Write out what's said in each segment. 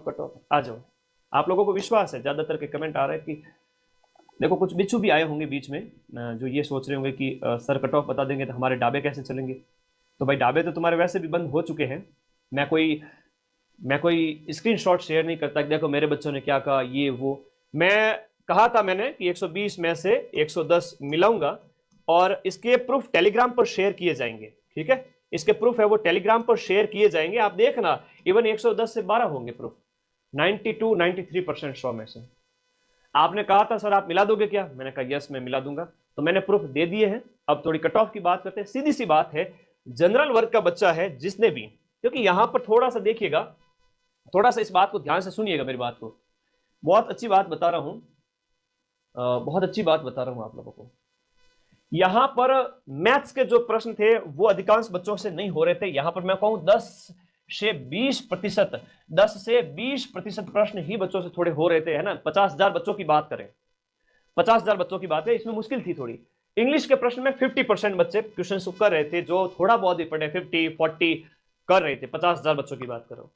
Cut off आ जाओ। आप लोगों को विश्वास है, ज़्यादातर के कमेंट आ रहे हैं कि देखो कुछ बिच्छू भी आए होंगे बीच में जो ये सोच रहे होंगे कि सर कट ऑफ बता देंगे तो हमारे ढाबे कैसे चलेंगे। तो भाई ढाबे तो तुम्हारे वैसे भी बंद हो चुके हैं। मैं कोई स्क्रीनशॉट शेयर नहीं करता कि देखो मेरे बच्चों ने क्या कहा ये वो। मैं कहा था मैंने कि 120 में से 110 मिलाऊंगा और इसके प्रूफ टेलीग्राम पर शेयर किए जाएंगे। ठीक है, इसके प्रूफ है वो टेलीग्राम पर शेयर किए जाएंगे। आप देखना इवन 110 से 12 होंगे प्रूफ। 92-93% 100 में से। आपने कहा था सर आप मिला दोगे क्या, मैंने कहा यस मैं मिला दूंगा। तो मैंने प्रूफ दे दिए हैं। अब थोड़ी कट ऑफ की बात करते हैं। सीधी सी बात है, जनरल वर्ग का बच्चा है जिसने भी, क्योंकि यहां पर थोड़ा सा देखिएगा, थोड़ा सा इस बात को ध्यान से सुनिएगा मेरी बात को। बहुत अच्छी बात बता रहा हूं, बहुत अच्छी बात बता रहा हूं आप लोगों को। यहां पर मैथ्स के जो प्रश्न थे वो अधिकांश बच्चों से नहीं हो रहे थे। यहां पर मैं कहूं 10 से 20%, 10 से 20% प्रश्न ही बच्चों से थोड़े हो रहे थे, है ना। 50,000 बच्चों की बात करें, 50,000 बच्चों की बात है, इसमें मुश्किल थी थोड़ी। इंग्लिश के प्रश्न में 50% बच्चे क्वेश्चन कर रहे थे, जो थोड़ा बहुत ही पढ़े 50-40 कर रहे थे। 50,000 बच्चों की बात करो।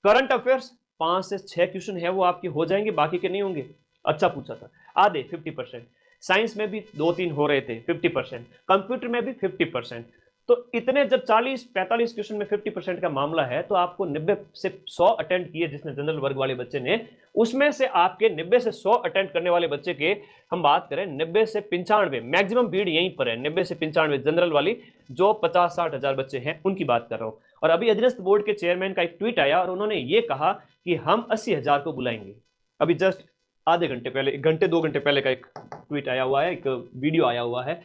करंट अफेयर्स 5 से 6 क्वेश्चन है वो आपके हो जाएंगे, बाकी के नहीं होंगे। अच्छा पूछा था, आधे 50%। साइंस में भी 2-3 हो रहे थे 50%, कंप्यूटर में भी 50%। तो इतने जब 40-45 क्वेश्चन में 50% का मामला है, तो आपको 90 से 100 अटेंड किए जिसने जनरल वर्ग वाले बच्चे ने, उसमें से आपके 90 से 100 अटेंड करने वाले बच्चे के हम बात करें 90 से 95, मैक्सिमम भीड़ यहीं पर है 90 से 95 जनरल वाली, जो 50-60 हजार बच्चे हैं उनकी बात कर रहा हूं। और अभी अधीनस्थ बोर्ड के चेयरमैन का एक ट्वीट आया और उन्होंने ये कहा कि हम 80,000 को बुलाएंगे। अभी जस्ट आधे घंटे पहले, 1 घंटे 2 घंटे पहले का एक ट्वीट आया हुआ है, एक वीडियो आया हुआ है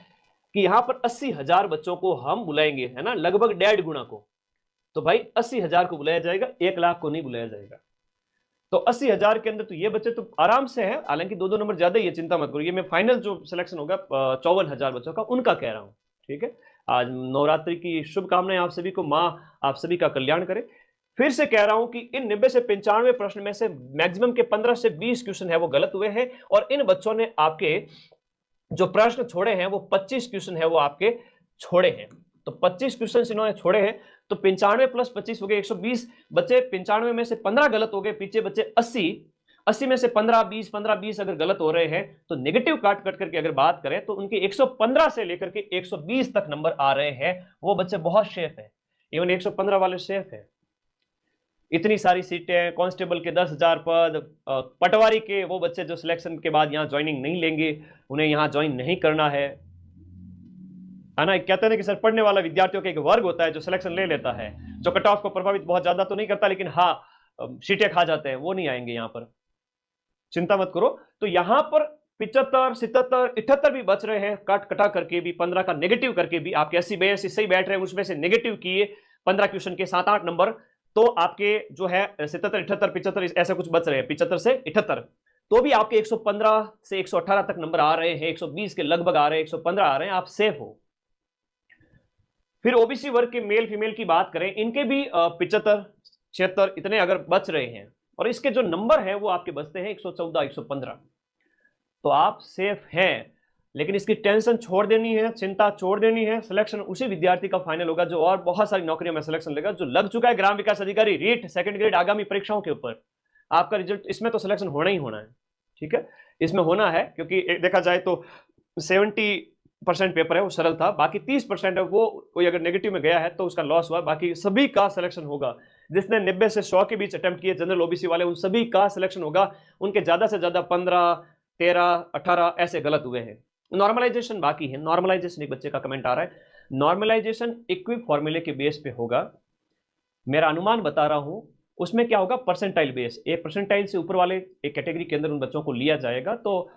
कि यहां पर 80,000 बच्चों को हम बुलाएंगे, है ना, लगभग 1.5 गुना को। तो भाई 80,000 को बुलाया जाएगा, 1 लाख को नहीं बुलाया जाएगा। तो 80,000 के अंदर तो ये बच्चे तो आराम से हैं, हालांकि 2-2 नंबर ज्यादा ही है, चिंता मत करो। ये मैं फाइनल जो सिलेक्शन होगा 54,000 बच्चों का, उनका कह रहा हूं। ठीक है, आज नवरात्रि की शुभकामनाएं आप सभी को, मां आप सभी का कल्याण करे। फिर से कह रहा हूं कि इन 90 से 95 प्रश्न में से मैक्सिमम के 15 से 20 क्वेश्चन है वो गलत हुए हैं, और इन बच्चों ने आपके जो प्रश्न छोड़े हैं वो 25 क्वेश्चन है वो आपके छोड़े हैं। तो 25 क्वेश्चन इन्होंने छोड़े हैं, तो 95 प्लस 25 हो गए 120 बच्चे। 95 में से 15 गलत हो गए, पीछे बच्चे 80 में से 15-20, 15-20 अगर गलत हो रहे हैं, तो नेगेटिव काट कट करके अगर बात करें तो उनके 115 से लेकर के 120 तक नंबर आ रहे हैं। वो बच्चे बहुत सेफ है, इवन 115 वाले सेफ है। इतनी सारी सीटें, कांस्टेबल के 10,000 पद, पटवारी के वो बच्चे जो सिलेक्शन के बाद यहाँ ज्वाइनिंग नहीं लेंगे, उन्हें यहाँ ज्वाइन नहीं करना है ना। कहते हैं कि सर पढ़ने वाला विद्यार्थियों का एक वर्ग होता है जो सिलेक्शन ले लेता है, जो कट ऑफ को प्रभावित बहुत ज्यादा तो नहीं करता, लेकिन हाँ सीटें खा जाते हैं, वो नहीं आएंगे यहाँ पर, चिंता मत करो। तो यहाँ पर 75, 77, 78 भी बच रहे हैं, काट कटा करके भी, 15 का नेगेटिव करके भी। आपके 80-82 सही बैठ रहे हैं, उसमें से नेगेटिव किए 15 क्वेश्चन के 7-8 नंबर, तो आपके जो है 77, 78, 75 ऐसे कुछ बच रहे हैं, 75 से 78, तो भी आपके 115 से 118 तक नंबर आ रहे हैं, 120 के लगभग आ रहे हैं, 115 आ रहे हैं, आप सेफ हो। फिर ओबीसी वर्ग के मेल फीमेल की बात करें, इनके भी 75, 76 इतने अगर बच रहे हैं, और इसके जो नंबर है वो आपके बचते हैं 114, 115, तो आप सेफ हैं। लेकिन इसकी टेंशन छोड़ देनी है, चिंता छोड़ देनी है। सिलेक्शन उसी विद्यार्थी का फाइनल होगा जो और बहुत सारी नौकरियों में सिलेक्शन लेगा, जो लग चुका है ग्राम विकास अधिकारी, रीट, सेकंड ग्रेड, आगामी परीक्षाओं के ऊपर आपका रिजल्ट, इसमें तो सिलेक्शन होना ही होना है। ठीक है, इसमें होना है, क्योंकि देखा जाए तो 70% पेपर है वो सरल था, बाकी 30% है वो कोई अगर नेगेटिव में गया है तो उसका लॉस हुआ, बाकी सभी का सिलेक्शन होगा। जिसने 90 से 100 के बीच अटेम्प्ट किए जनरल ओबीसी वाले, उन सभी का सिलेक्शन होगा। उनके ज्यादा से ज्यादा 15, 13, 18 ऐसे गलत हुए हैं। नॉर्मलाइजेशन बाकी है। नॉर्मलाइजेशन, एक बच्चे का कमेंट आ रहा है, नॉर्मलाइजेशन इक्विक फॉर्मूले के बेस पे होगा, मेरा अनुमान बता रहा हूं। उसमें क्या होगा, परसेंटाइल बेस, एक परसेंटाइल से ऊपर वाले एक कैटेगरी के अंदर उन बच्चों को लिया जाएगा, तो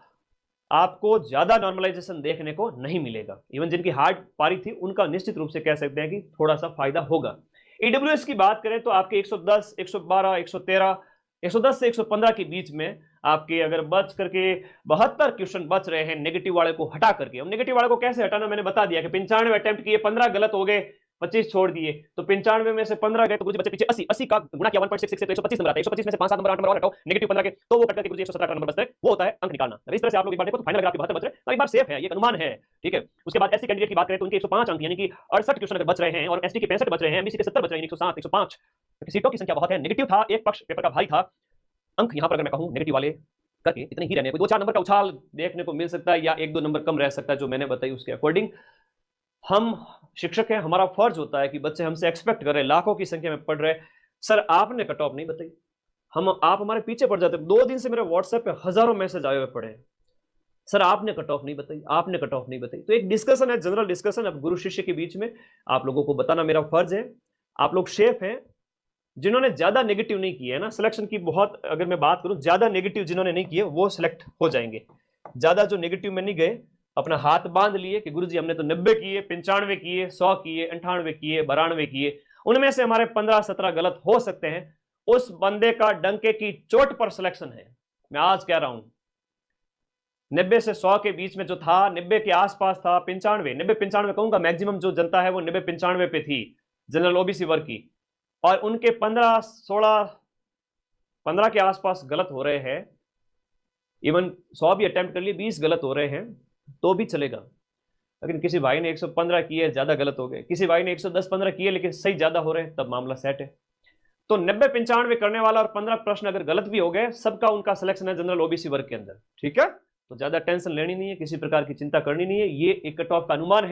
आपको ज्यादा नॉर्मलाइजेशन देखने को नहीं मिलेगा। इवन जिनकी हार्ड पारी थी उनका निश्चित रूप से कह सकते हैं कि थोड़ा सा फायदा होगा। ईडब्ल्यूएस की बात करें तो आपके 110, 112, 113, 110 से 115 के बीच में आपके अगर बच करके 72 क्वेश्चन बच रहे हैं नेगेटिव वाले को हटा करके। अब नेगेटिव वाले को कैसे हटाना मैंने बता दिया कि 95 अटेम्प्ट किए, 15 गलत हो गए, 25 छोड़ दिए तो 95 में से 15 गए तो गुरुजी बच्चे पीछे 80, 80 का गुणा किया 1.66 से तो 125 नंबर आता है। 125 में से 5-7 नंबर 8 नंबर और हटाओ, नेगेटिव 15 के, तो वो कट करके गुरुजी 117 का नंबर बचता है। वो होता है अंक निकालना। अगर इस तरह से आप लोग एक बार देखो तो फाइनल अगर आपके 72 बच रहे हैं तो एक बार सेफ है, ये एक अनुमान है, ठीक है। उसके बाद एससी कैंडिडेट की बात करें तो उनके 105 अंक यानी कि 68 क्वेश्चन अगर बच रहे हैं और एसटी के 65 बच रहे हैं, एमबीसी के 70 बच रहे हैं, 107 105, सीटों की संख्या बहुत है। नेगेटिव था, एक पक्ष पेपर का भाई था, अंक यहां पर अगर मैं कहूं नेगेटिव वाले करके इतने ही रहने, कोई 2-4 नंबर का उछाल देखने को मिल सकता है या 1-2 नंबर कम रह सकता है, जो मैंने बताई उसके अकॉर्डिंग। हम शिक्षक हैं, हमारा फर्ज होता है कि बच्चे हमसे एक्सपेक्ट करें, लाखों की संख्या में पढ़ रहे, सर आपने कट ऑफ नहीं बताई, आप हमारे पीछे पड़ जाते। 2 दिन से मेरे व्हाट्सएप पे हजारों मैसेज आए हुए पड़े हैं, सर आपने कट ऑफ नहीं बताई, आपने कट ऑफ नहीं बताई। तो एक डिस्कशन है, जनरल डिस्कशन, अब गुरु शिष्य के बीच में आप लोगों को बताना मेरा फर्ज है। आप लोग शेफ हैं, जिन्होंने ज्यादा नेगेटिव नहीं किए है ना सिलेक्शन की, बहुत अगर मैं बात करूं ज्यादा नेगेटिव जिन्होंने नहीं किए वो सिलेक्ट हो जाएंगे। ज्यादा जो नेगेटिव में नहीं गए, अपना हाथ बांध लिए कि गुरुजी हमने तो 90 किए, 95 किए, 100 किए, 98 किए, 92 किए, उनमें से हमारे 15-17 गलत हो सकते हैं, उस बंदे का डंके की चोट पर सिलेक्शन है। मैं आज कह रहा हूं 90 से 100 के बीच में जो था, 90 के आसपास था, 95, 90-95 कहूंगा, मैक्सिमम जो जनता है वो 90-95 पे थी जनरल ओबीसी वर्ग की, और उनके 15 के आसपास गलत हो रहे हैं। इवन 100 भी अटेम्प्ट कर लिए, 20 गलत हो रहे हैं तो भी चलेगा। लेकिन किसी भाई ने 115 किए, ज्यादा गलत हो गए, किसी भाई ने 110-15 किए लेकिन सही ज्यादा हो रहे हैं, तब मामला सेट है। तो 90-95 करने वाला और 15 प्रश्न अगर गलत भी हो गए, सबका उनका सिलेक्शन है जनरल ओबीसी वर्ग के अंदर, ठीक है। तो ज्यादा टेंशन लेनी नहीं है, किसी प्रकार की चिंता करनी नहीं है, ये एक कट ऑफ का अनुमान है।